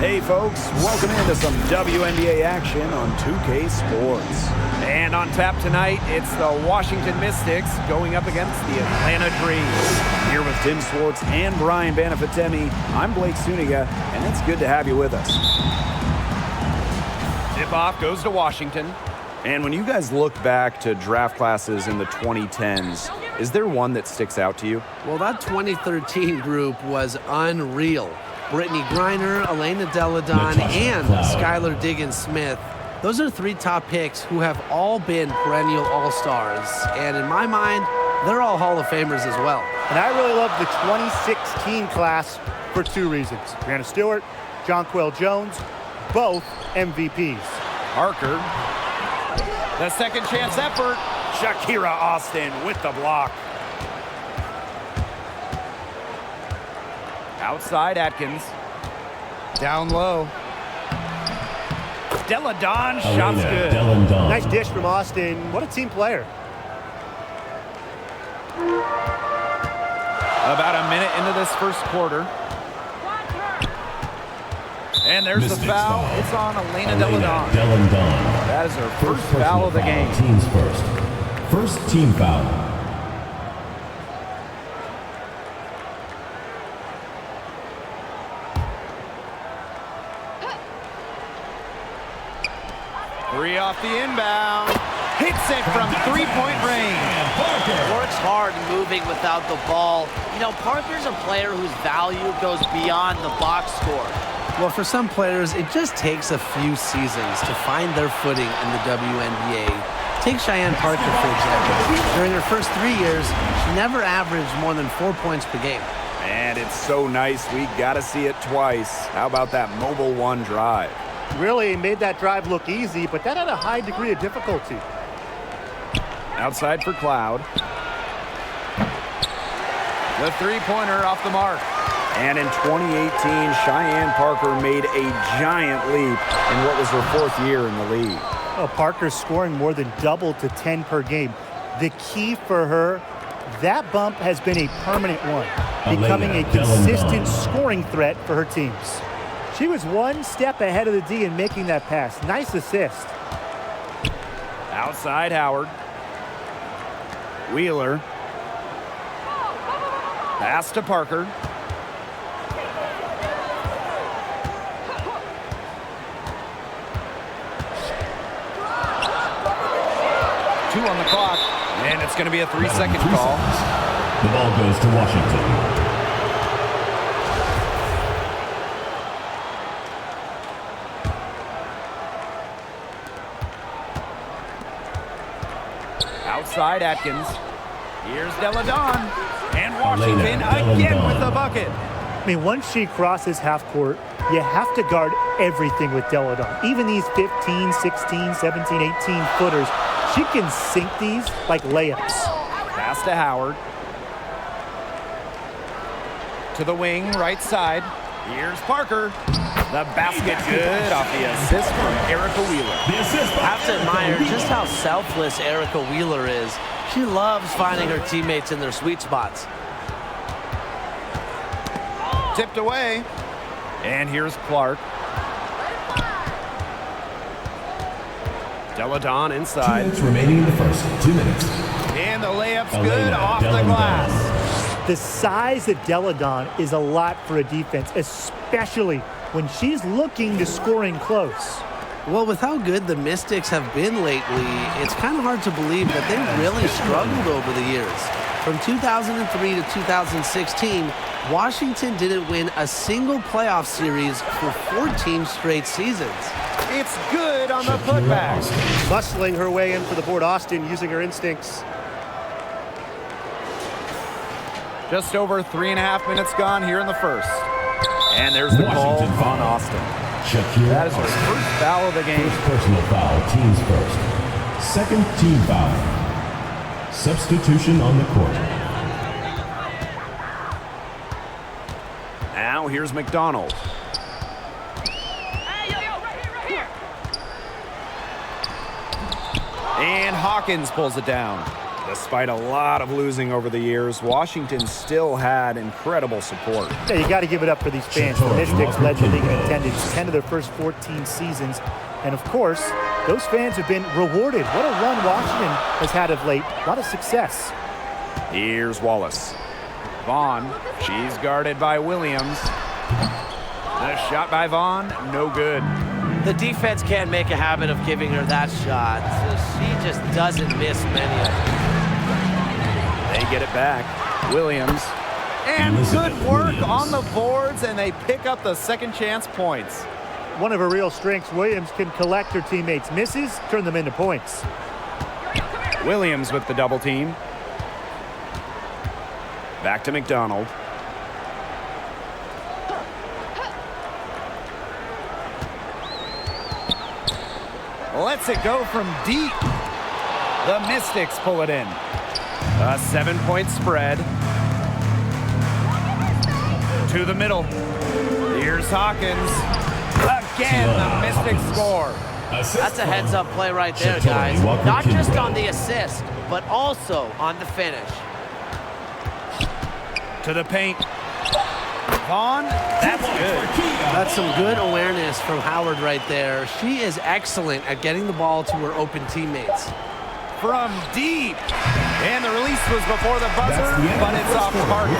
Hey folks, welcome into some WNBA action on 2K Sports. And on tap tonight, it's the Washington Mystics going up against the Atlanta Dreams. Here with Tim Swartz and Brian Banafitemi, I'm Blake Suniga, and it's good to have you with us. Tip-off goes to Washington. And when you guys look back to draft classes in the 2010s, is there one that sticks out to you? Well, that 2013 group was unreal. Brittany Griner, Elena Deladon, and Skylar Diggins-Smith. Those are three top picks who have all been perennial all-stars. And in my mind, they're all Hall of Famers as well. And I really love the 2016 class for two reasons. Brianna Stewart, Jonquel Jones, both MVPs. Parker, the second chance effort. Shakira Austin with the block. Outside Atkins. Down low. Deladon, shot's good. Nice dish from Austin. What a team player. About a minute into this first quarter. And there's the foul. It's on Elena Deladon. That is her first foul of the game. Teams first. First team foul. Three off the inbound. Hits it from three-point range. Works hard moving without the ball. You know, Parker's a player whose value goes beyond the box score. Well, for some players, it just takes a few seasons to find their footing in the WNBA. Take Cheyenne Parker, for example. During her first 3 years, she never averaged more than 4 points per game. And it's so nice, we got to see it twice. How about that mobile one drive? Really made that drive look easy, but that had a high degree of difficulty. Outside for Cloud. The three-pointer off the mark. And in 2018, Cheyenne Parker made a giant leap in what was her fourth year in the league. Oh, Parker's scoring more than double to 10 per game. The key for her, that bump has been a permanent one, becoming a consistent scoring threat for her teams. She was one step ahead of the D in making that pass. Nice assist. Outside Howard. Wheeler. Pass to Parker. Two on the clock, and it's going to be a 3-second call. The ball goes to Washington. Outside Atkins. Here's Deladon. And Washington again with the bucket. I mean, once she crosses half court, you have to guard everything with Deladon. Even these 15, 16, 17, 18 footers, she can sink these like layups. Pass to Howard. To the wing, right side. Here's Parker. The basket good off the assist from Erica Wheeler. I have to admire just how selfless Erica Wheeler is. She loves finding her teammates in their sweet spots. Tipped away. And here's Clark. Deladon inside. 2 minutes remaining in the first. 2 minutes. And the layup's good off the glass. The size of Deladon is a lot for a defense, especially when she's looking to scoring close. Well, with how good the Mystics have been lately, it's kind of hard to believe that they've really struggled over the years. From 2003 to 2016, Washington didn't win a single playoff series for 14 straight seasons. It's good on the putback. Muscling her way in for the board, Austin using her instincts. Just over 3.5 minutes gone here in the first. And there's the call on Austin. That is her first foul of the game. First personal foul, teams first. Second team foul. Substitution on the court. Now here's McDonald. And Hawkins pulls it down. Despite a lot of losing over the years, Washington still had incredible support. Yeah, you got to give it up for these fans. The Mystics led the league in attendance 10 of their first 14 seasons. And, of course, those fans have been rewarded. What a run Washington has had of late. A lot of success. Here's Wallace. Vaughn, she's guarded by Williams. The shot by Vaughn, no good. The defense can't make a habit of giving her that shot. So she just doesn't miss many of them. They get it back. Williams. And good work on the boards, and they pick up the second chance points. One of her real strengths, Williams can collect her teammates' misses, turn them into points. Williams with the double team. Back to McDonald. Lets it go from deep. The Mystics pull it in. A 7-point spread. To the middle. Here's Hawkins. Again, the Mystics score. That's a heads-up play right there, guys. Not just on the assist, but also on the finish. To the paint. Vaughn, that's good. That's some good awareness from Howard right there. She is excellent at getting the ball to her open teammates. From deep. And the release was before the buzzer, but it's off target.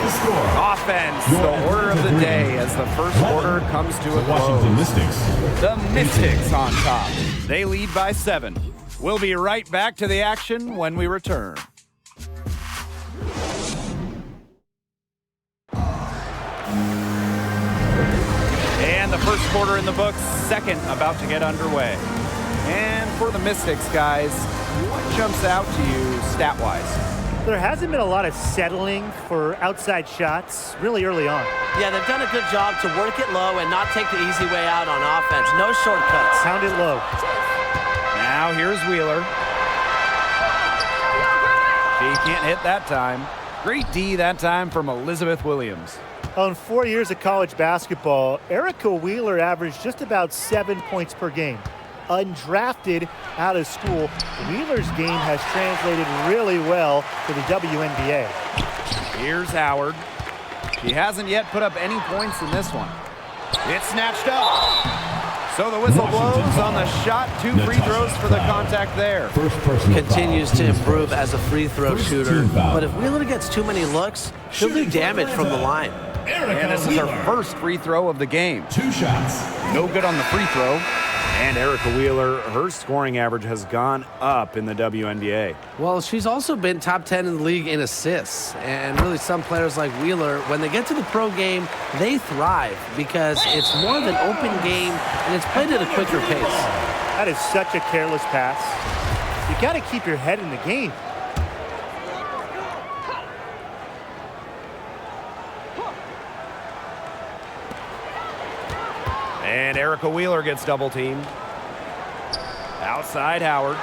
Offense, the order of the day as the first quarter comes to a close. The Mystics on top. They lead by 7. We'll be right back to the action when we return. And the first quarter in the books, second about to get underway. And for the Mystics, guys, what jumps out to you stat-wise? There hasn't been a lot of settling for outside shots really early on. Yeah, they've done a good job to work it low and not take the easy way out on offense. No shortcuts. Pound it low. Now here's Wheeler. She can't hit that time. Great D that time from Elizabeth Williams. In 4 years of college basketball, Erica Wheeler averaged just about 7 points per game. Undrafted out of school, Wheeler's game has translated really well to the WNBA. Here's Howard. She hasn't yet put up any points in this one. It's snatched up. So the whistle blows on the shot. 2 free throws for the contact there. Continues to improve as a free throw shooter. But if Wheeler gets too many looks, she'll do damage from the line. And this is her first free throw of the game. 2 shots. No good on the free throw. And Erica Wheeler, her scoring average has gone up in the WNBA. Well, she's also been top 10 in the league in assists. And really some players like Wheeler, when they get to the pro game, they thrive because it's more of an open game and it's played at a quicker pace. That is such a careless pass. You got to keep your head in the game. And Erica Wheeler gets double teamed. Outside Howard.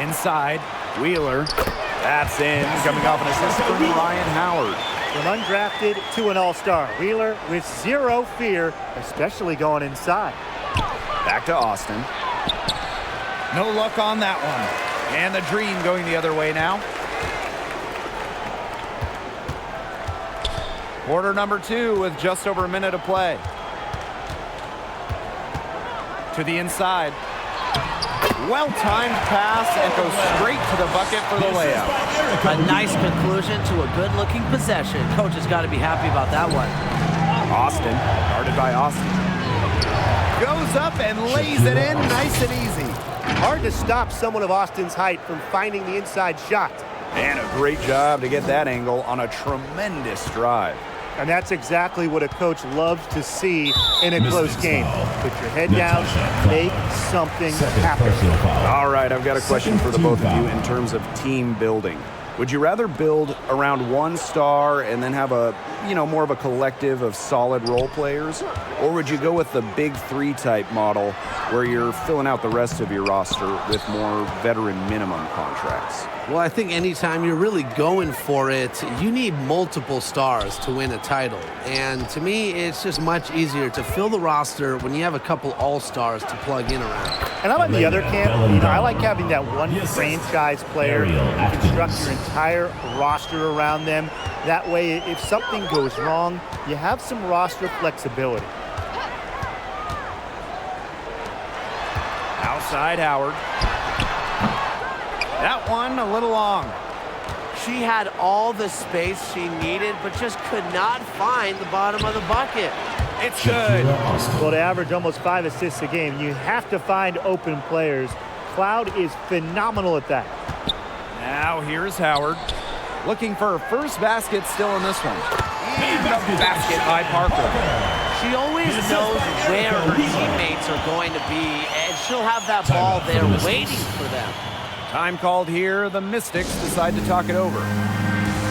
Inside Wheeler. That's in. Coming off an assist from Ryan Howard. From undrafted to an all-star. Wheeler with zero fear, especially going inside. Back to Austin. No luck on that one. And the Dream going the other way now. Quarter number 2 with just over a minute to play. To the inside. Well-timed pass and goes straight to the bucket for the layup. A nice conclusion to a good-looking possession. Coach has got to be happy about that one. Austin, guarded by Austin. Goes up and lays it in nice and easy. Hard to stop someone of Austin's height from finding the inside shot. And a great job to get that angle on a tremendous drive. And that's exactly what a coach loves to see in a close game. Put your head down, make something happen. All right, I've got a question for the both of you in terms of team building. Would you rather build around one star and then have a, more of a collective of solid role players? Or would you go with the big 3 type model where you're filling out the rest of your roster with more veteran minimum contracts? Well, I think anytime you're really going for it, you need multiple stars to win a title. And to me, it's just much easier to fill the roster when you have a couple all-stars to plug in around. And I'm on the other camp. I like having that one franchise player. You construct your entire roster around them. That way, if something goes wrong, you have some roster flexibility. Outside Howard. That one a little long. She had all the space she needed, but just could not find the bottom of the bucket. It's good. Well, to average almost 5 assists a game, you have to find open players. Cloud is phenomenal at that. Now here's Howard. Looking for her first basket still in this one. And the basket by Parker. She always knows where her teammates are going to be, and she'll have that ball there waiting for them. Time called here. The Mystics decide to talk it over.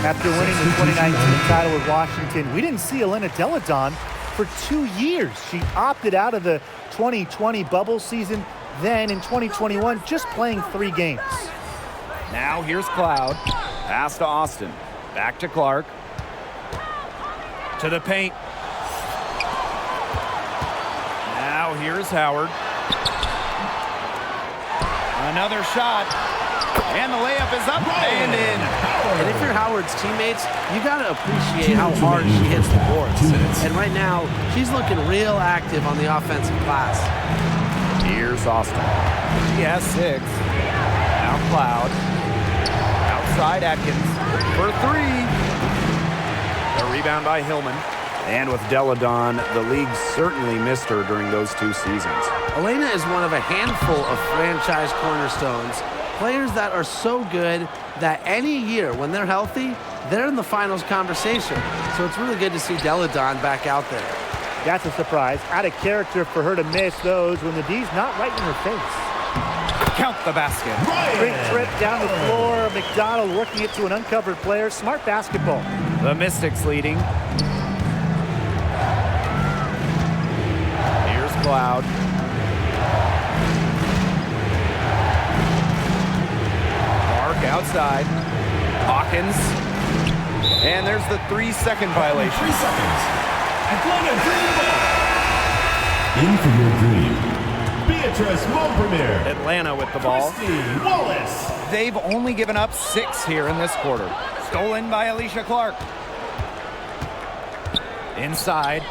After winning the 2019 title with Washington, we didn't see Elena Deladon for 2 years. She opted out of the 2020 bubble season. Then in 2021, just playing 3 games. Now here's Cloud. Pass to Austin. Back to Clark. To the paint. Now here's Howard. Another shot. And the layup is up and in. And if you're Howard's teammates, you got to appreciate how hard she hits the boards. And right now, she's looking real active on the offensive glass. Here's Austin. She has 6. Now Cloud. Outside Atkins for 3. A rebound by Hillman. And with Deladon, the league certainly missed her during those 2 seasons. Elena is one of a handful of franchise cornerstones, players that are so good that any year when they're healthy, they're in the finals conversation. So it's really good to see Deladon back out there. That's a surprise. Out of character for her to miss those when the D's not right in her face. Count the basket. Great trip down the floor. McDonald working it to an uncovered player. Smart basketball. The Mystics leading. Here's Cloud. Clark outside. Hawkins. And there's the 3-second violation. 3 seconds. Atlanta Dream Ball. In for your dream. Beatrice Montpremier. Atlanta with the ball. Christy Wallace. They've only given up 6 here in this quarter. Stolen by Alicia Clark. Inside.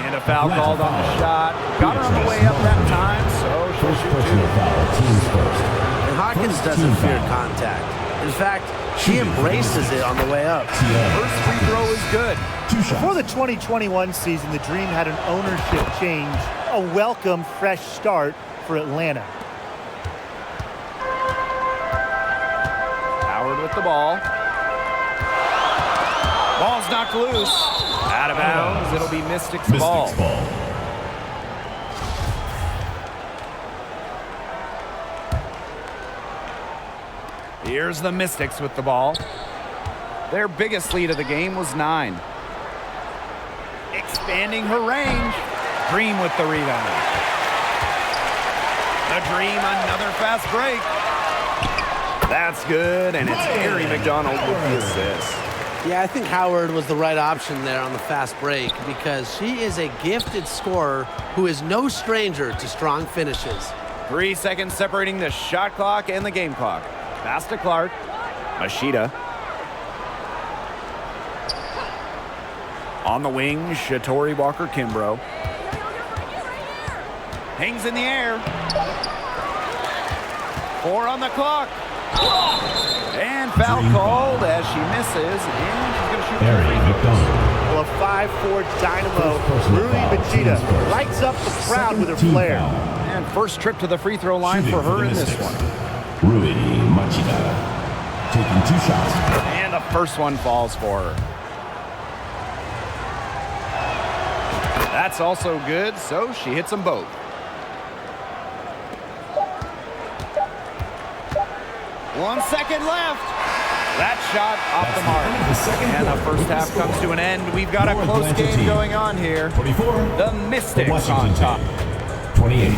And a foul called on the shot. Got her on the way up that time, so she'll shoot 2. And Hawkins doesn't fear contact. In fact, she embraces it on the way up. First free throw is good. Before the 2021 season, the Dream had an ownership change. A welcome fresh start for Atlanta. Howard with the ball. Ball's knocked loose. Out of bounds. It'll be Mystics ball. Here's the Mystics with the ball. Their biggest lead of the game was 9. Expanding her range. Dream with the rebound. The Dream, another fast break. That's good, and it's Gary McDonald with the assist. Yeah, I think Howard was the right option there on the fast break because she is a gifted scorer who is no stranger to strong finishes. 3 seconds separating the shot clock and the game clock. Pass to Clark. Machida. On the wing, Shatori Walker-Kimbrough. Hangs in the air. 4 on the clock. And foul called as she misses, and she's going to shoot Barry McDonald. Well, a 5'4" dynamo, Rui Machida, lights up the crowd with her flair. And first trip to the free throw line for her in this one. Rui Machida taking 2 shots. And the first one falls for her. That's also good, so she hits them both. One second left. That shot off the mark. And the first half comes to an end. We've got a close game going on here. The Mystics on top. 28.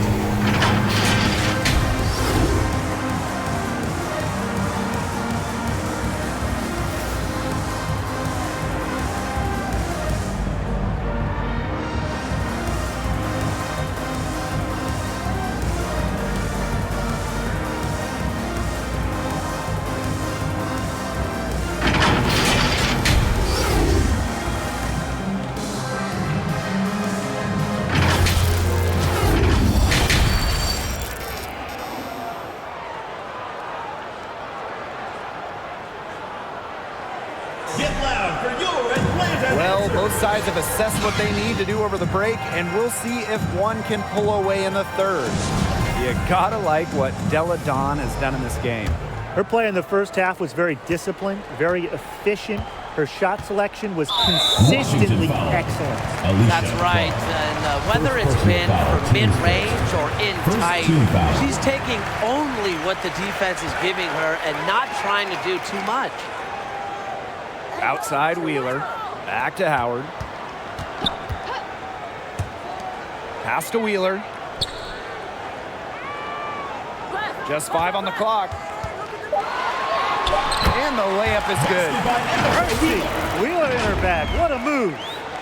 Well, both sides have assessed what they need to do over the break, and we'll see if one can pull away in the third. You gotta like what Della Don has done in this game. Her play in the first half was very disciplined, very efficient. Her shot selection was consistently excellent. That's right. And whether it's been from mid-range or in tight, she's taking only what the defense is giving her and not trying to do too much. Outside Wheeler. Back to Howard. Pass to Wheeler. Just 5 on the clock. And the layup is good. Wheeler in her bag. What a move.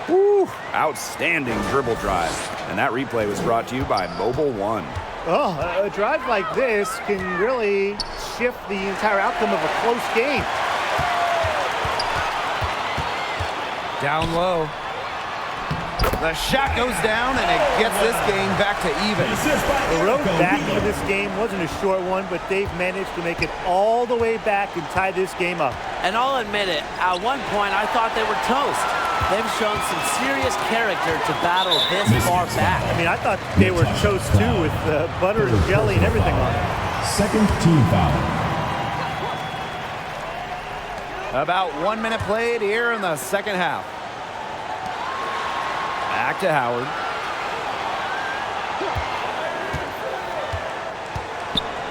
Woo. Outstanding dribble drive. And that replay was brought to you by Mobile One. Oh, a drive like this can really shift the entire outcome of a close game. Down low. The shot goes down, and it gets this game back to even. The road back to this game wasn't a short one, but they've managed to make it all the way back and tie this game up. And I'll admit it, at one point I thought they were toast. They've shown some serious character to battle this far back. I mean, I thought they were toast too, with butter and jelly and everything on it. Second team foul. About 1 minute played here in the second half. Back to Howard.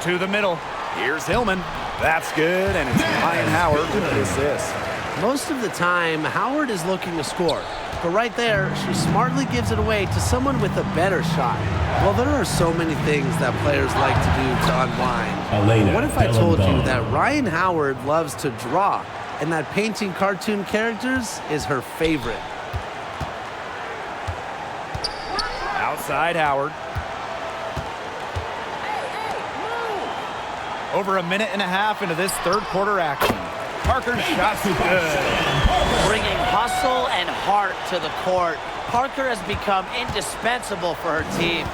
To the middle. Here's Hillman. That's good, and it's Ryan Howard with the assist. Most of the time, Howard is looking to score. But right there, she smartly gives it away to someone with a better shot. Well, there are so many things that players like to do to unwind. What if I told you that Ryan Howard loves to draw, and that painting cartoon characters is her favorite? Outside Howard. Over a minute and a half into this third quarter action. Parker's shot's good. Bringing hustle and heart to the court. Parker has become indispensable for her team.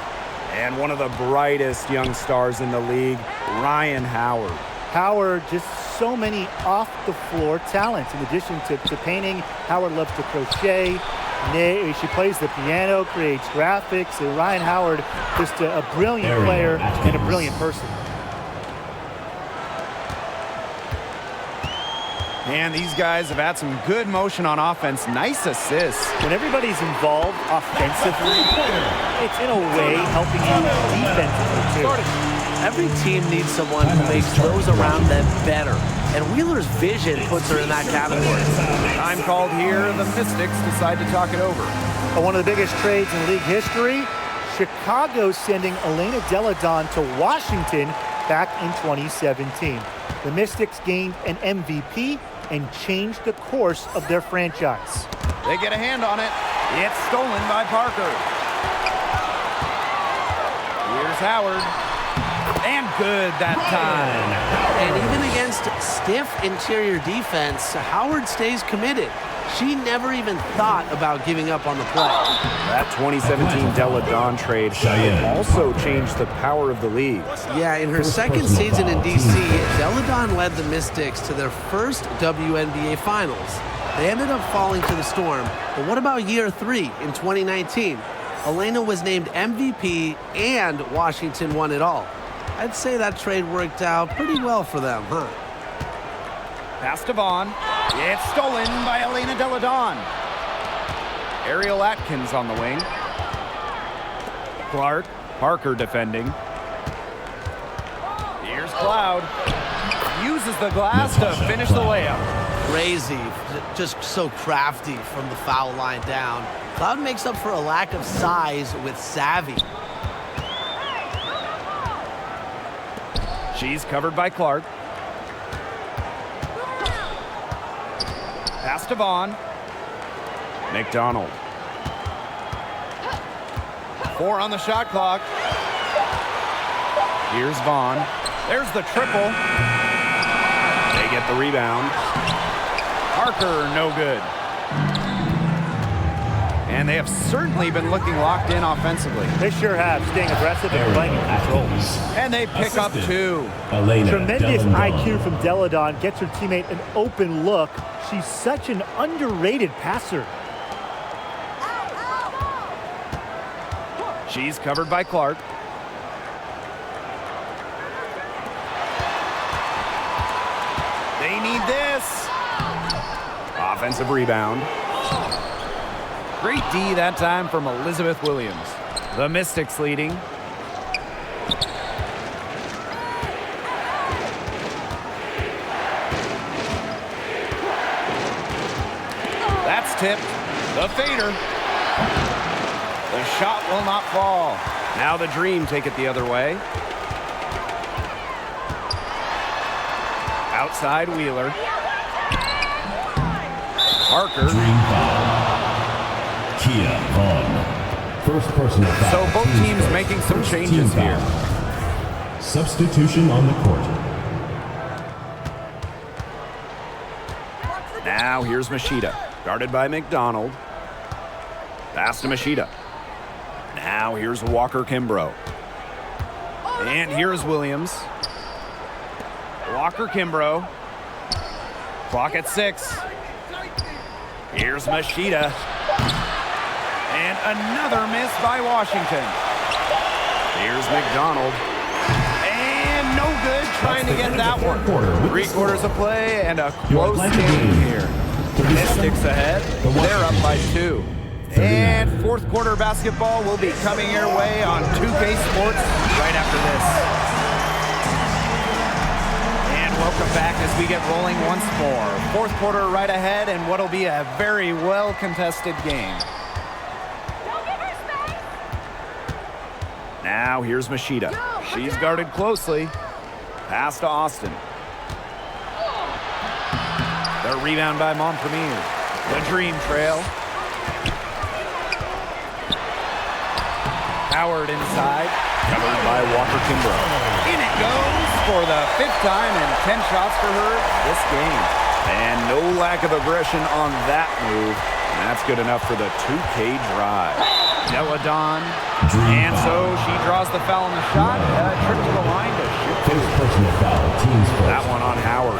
And one of the brightest young stars in the league, Ryan Howard. Howard, just so many off-the-floor talents. In addition to painting, Howard loves to crochet. She plays the piano, creates graphics. And Ryan Howard, just a brilliant player and a brilliant person. And these guys have had some good motion on offense. Nice assists. When everybody's involved offensively, it's in a way helping you defensively too. Every team needs someone who makes those around them better. And Wheeler's vision puts her in that category. Time called here. The Mystics decide to talk it over. One of the biggest trades in league history, Chicago sending Elena Della Don to Washington back in 2017. The Mystics gained an MVP and changed the course of their franchise. They get a hand on it. It's stolen by Parker. Here's Howard. And good that time. And even against stiff interior defense, Howard stays committed. She never even thought about giving up on the play. That 2017 Della Don trade also changed the power of the league. Yeah, in her second season in D.C., Della Don led the Mystics to their first WNBA Finals. They ended up falling to the Storm. But what about year 3 in 2019? Elena was named MVP and Washington won it all. I'd say that trade worked out pretty well for them, huh? Pass to Vaughn. It's stolen by Elena Della Don. Ariel Atkins on the wing. Clark. Parker defending. Here's Cloud. Uses the glass to finish the layup. Crazy, just so crafty from the foul line down. Cloud makes up for a lack of size with savvy. She's covered by Clark. Pass to Vaughn. McDonald. 4 on the shot clock. Here's Vaughn. There's the triple. They get the rebound. Parker, no good. And they have certainly been looking locked in offensively. They sure have, staying aggressive and playing in control. And they pick up 2. Tremendous IQ from Deladon. Gets her teammate an open look. She's such an underrated passer. She's covered by Clark. They need this. Offensive rebound. Great D that time from Elizabeth Williams. The Mystics leading. That's tipped. The fader. The shot will not fall. Now the Dream take it the other way. Outside Wheeler. Parker. Dream foul. Kia Vaughn. First personal foul. So both teams making some changes here. Substitution on the court. Now here's Machida. Guarded by McDonald. Pass to Machida. Now here's Walker Kimbrough. And here's Williams. Walker Kimbrough. Clock at 6. Here's Machida. And another miss by Washington. Here's McDonald. And no good trying to get that one. 3 quarters of play and a close game here. Mystics ahead. They're up by 2. And 4th quarter basketball will be coming your way on 2K Sports right after this. And welcome back as we get rolling once more. 4th quarter right ahead and what'll be a very well contested game. Now here's Machida. She's guarded closely. Pass to Austin. The rebound by Montpremier. The Dream trail. Howard inside. Covered by Walker Kimbrough. In it goes for the 5th time and 10 shots for her this game. And no lack of aggression on that move. And that's good enough for the 2K drive. Deladon. And so she draws the foul on the shot. Trip to the line to shoot 2. Personal foul, team's first. That one on Howard.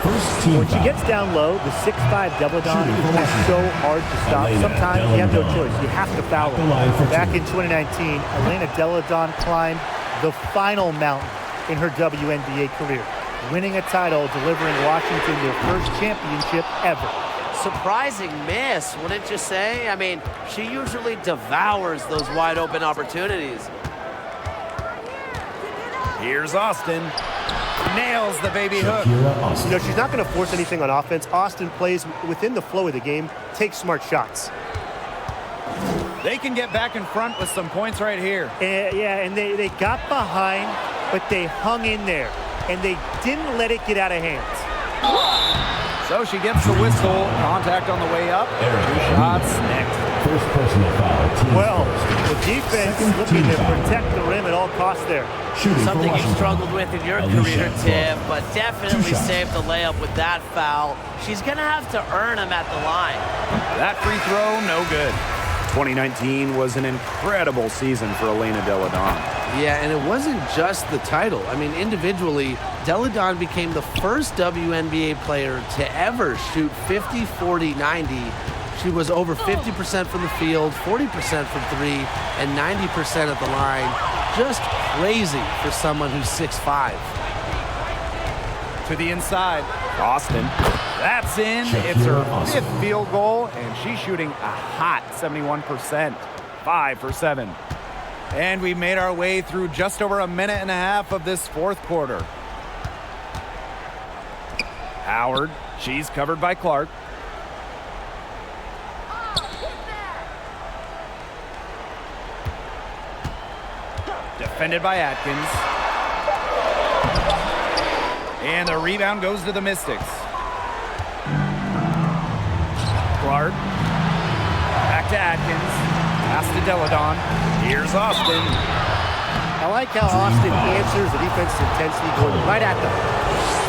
When she gets down low, the 6'5" Deladon is so hard to stop. Sometimes you have no choice. You have to foul her. Back in 2019, Elena Deladon climbed the final mountain in her WNBA career, winning a title, delivering Washington their first championship ever. Surprising miss, wouldn't you say? I mean, she usually devours those wide open opportunities. Here's Austin. Nails the baby hook. You know, she's not going to force anything on offense. Austin plays within the flow of the game, takes smart shots. They can get back in front with some points right here. And they got behind, but they hung in there, and they didn't let it get out of hands. So she gets the whistle. Contact on the way up. 2 shots next. First personal foul. Well, the defense looking to protect the rim at all costs there. Something you struggled with in your career, Tim, but definitely saved the layup with that foul. She's going to have to earn him at the line. That free throw, no good. 2019 was an incredible season for Elena Deladon. Yeah, and it wasn't just the title. I mean, individually, Deladon became the first WNBA player to ever shoot 50, 40, 90. She was over 50% from the field, 40% from 3, and 90% at the line. Just crazy for someone who's 6'5". To the inside, Boston. That's in. It's her 5th field goal, and she's shooting a hot 71%. 5 for 7. And we made our way through just over a minute and a half of this 4th quarter. Howard, she's covered by Clark. Defended by Atkins. And the rebound goes to the Mystics. Clark. Back to Atkins. Pass to Deladon. Here's Austin. I like how Austin answers the defensive intensity going right at them.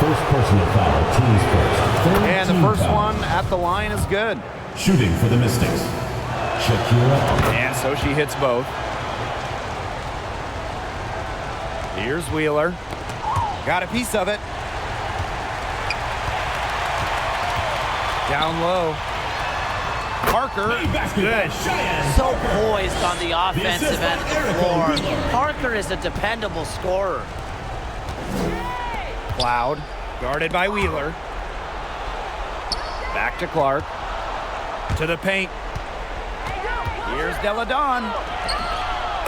First personal foul, teams first. And the first one at the line is good. Shooting for the Mystics. Shakira. And so she hits both. Here's Wheeler. Got a piece of it. Down low. Parker, good. So poised on the offensive end of the floor. Parker is a dependable scorer. Cloud, guarded by Wheeler. Back to Clark. To the paint. Here's Deladon.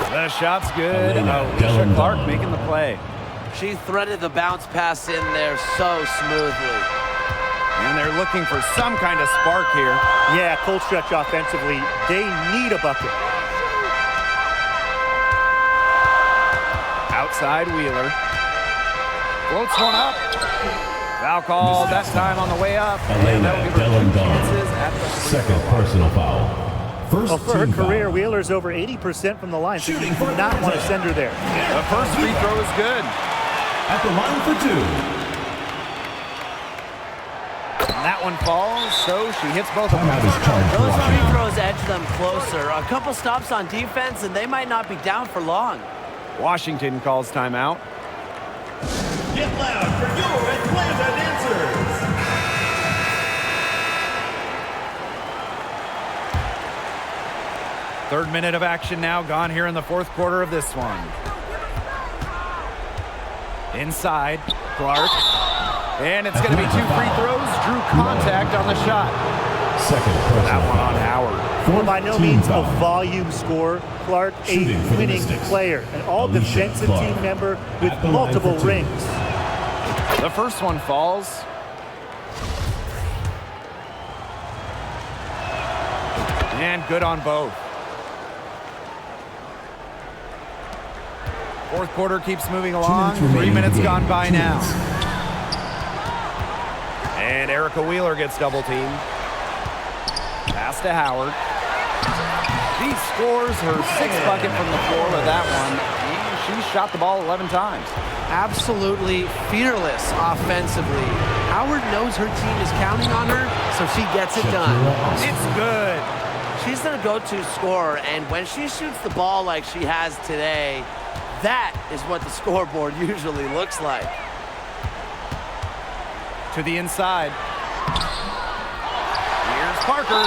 The shot's good. Aliyah Clark making the play. She threaded the bounce pass in there so smoothly. And they're looking for some kind of spark here. Yeah, cold stretch offensively. They need a bucket. Outside Wheeler. Floats one up. Foul call that time on the way up. And that'll give her 2 chances at the free Second throw line. personal foul. First Well, for her team career, foul. Wheeler's over 80% from the line, so you Shooting do for not want to Atlanta. send her there. The first free throw is good. At the line for 2. And that one falls, so she hits both of Timeout them. is charged. Those free Washington. throws edge them closer. A couple stops on defense, and they might not be down for long. Washington calls timeout. Get loud for your Atlanta dancers. Third minute of action now gone here in the fourth quarter of this one. Inside, Clark. And it's going to be 2 free throws. Drew contact on the shot. Second personal That one on foul. Howard. Fourth By no team means a foul. volume scorer. Clark, Shooting for a the winning Mystics. player, an all-defensive Clark. team member with At the line for multiple 2. rings. The first one falls. And good on both. Fourth quarter keeps moving along. 2 minutes 3 minutes remaining in the gone by game. 2 now. minutes. And Erica Wheeler gets double teamed. Pass to Howard. She scores her 6th bucket from the floor with that one. And she shot the ball 11 times. Absolutely fearless offensively. Howard knows her team is counting on her, so she gets it done. It's good. She's their go-to scorer, and when she shoots the ball like she has today, that is what the scoreboard usually looks like. To the inside. Here's Parker.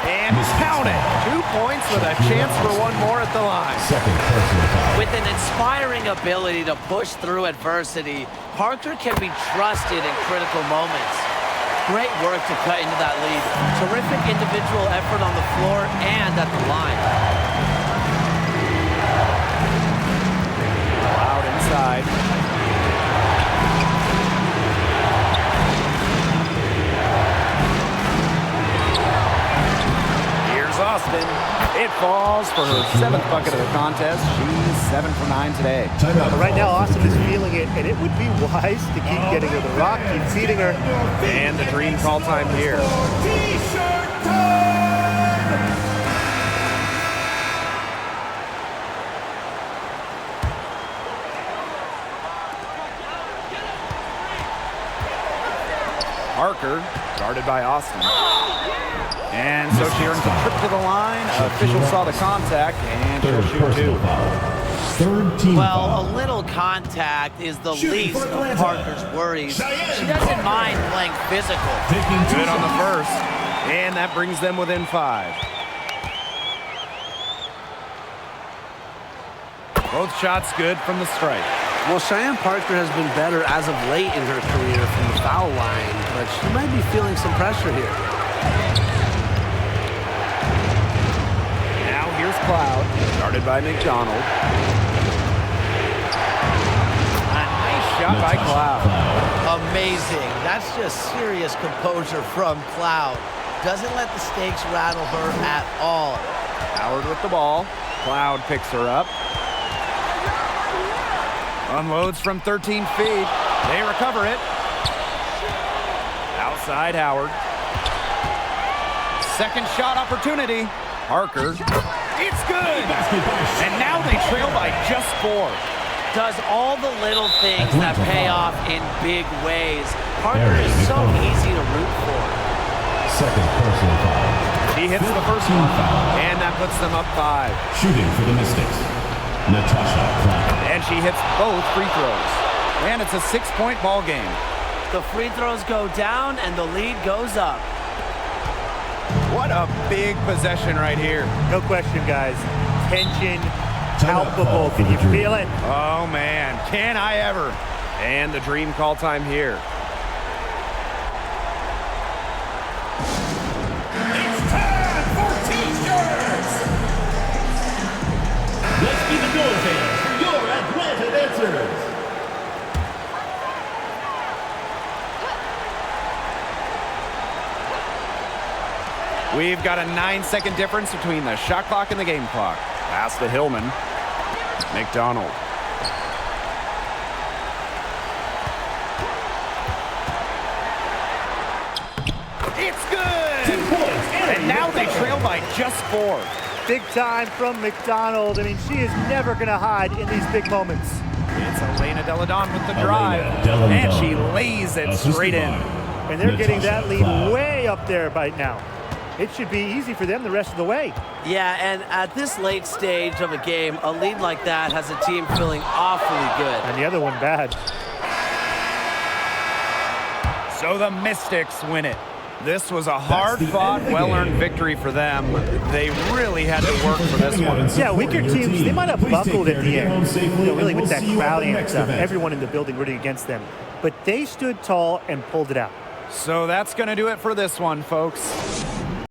And count it. 2 points with a chance for one more at the line. Second personal foul. With an inspiring ability to push through adversity, Parker can be trusted in critical moments. Great work to cut into that lead. Terrific individual effort on the floor and at the line. Out inside. Here's Austin. It falls for her 7th bucket of the contest. She's 7 for 9 today. Timeout. But right now, Austin is feeling it, and it would be wise to keep getting her the rock, keep feeding her. And the Dream call time here. T-shirt time! Parker, guarded by Austin. And so she earns a trip to the line. Official saw the contact, and she'll Third shoot personal 2. foul. Third team Well, foul. a little contact is the Shooting least for of Atlanta. Parker's worries. Cheyenne She doesn't Parker. mind playing physical. Taking 2 Good on the shots. first, and that brings them within 5. Both shots good from the strike. Well, Cheyenne Parker has been better as of late in her career from the foul line, but she might be feeling some pressure here. Now here's Cloud, guarded by McDonald. A nice shot by Cloud. Amazing. That's just serious composure from Cloud. Doesn't let the stakes rattle her at all. Howard with the ball. Cloud picks her up. Unloads from 13 feet. They recover it. Outside Howard. Second shot opportunity. Parker. It's good. And now they trail by just 4. Does all the little things that pay off in big ways. Parker is so easy to root for. Second personal foul. He hits the first one, and that puts them up 5. Shooting for the Mystics, Natasha Cloud. And she hits both free throws. And it's a 6-point ball game. The free throws go down, and the lead goes up. What a big possession right here. No question, guys. Tension, palpable. Can you feel it? Oh, man. Can I ever? And the dream call time here. It's time for T-shirts! Let's be the door fans for your Atlanta dancers! We've got a 9-second difference between the shot clock and the game clock. Pass to Hillman. McDonald. It's good! 2 points. And now they trail by just 4. Big time from McDonald. I mean, she is never going to hide in these big moments. It's Elena Deladon with the drive. Deladon. And she lays it straight in. And they're getting that lead way up there right now. It should be easy for them the rest of the way. Yeah, and at this late stage of a game, a lead like that has a team feeling awfully good. And the other one bad. So the Mystics win it. This was a hard-fought, well-earned victory for them. They really had to work for this one. Yeah, weaker teams, they might have buckled at the end. Really with that crowd and stuff. Everyone in the building rooting against them. But they stood tall and pulled it out. So that's going to do it for this one, folks.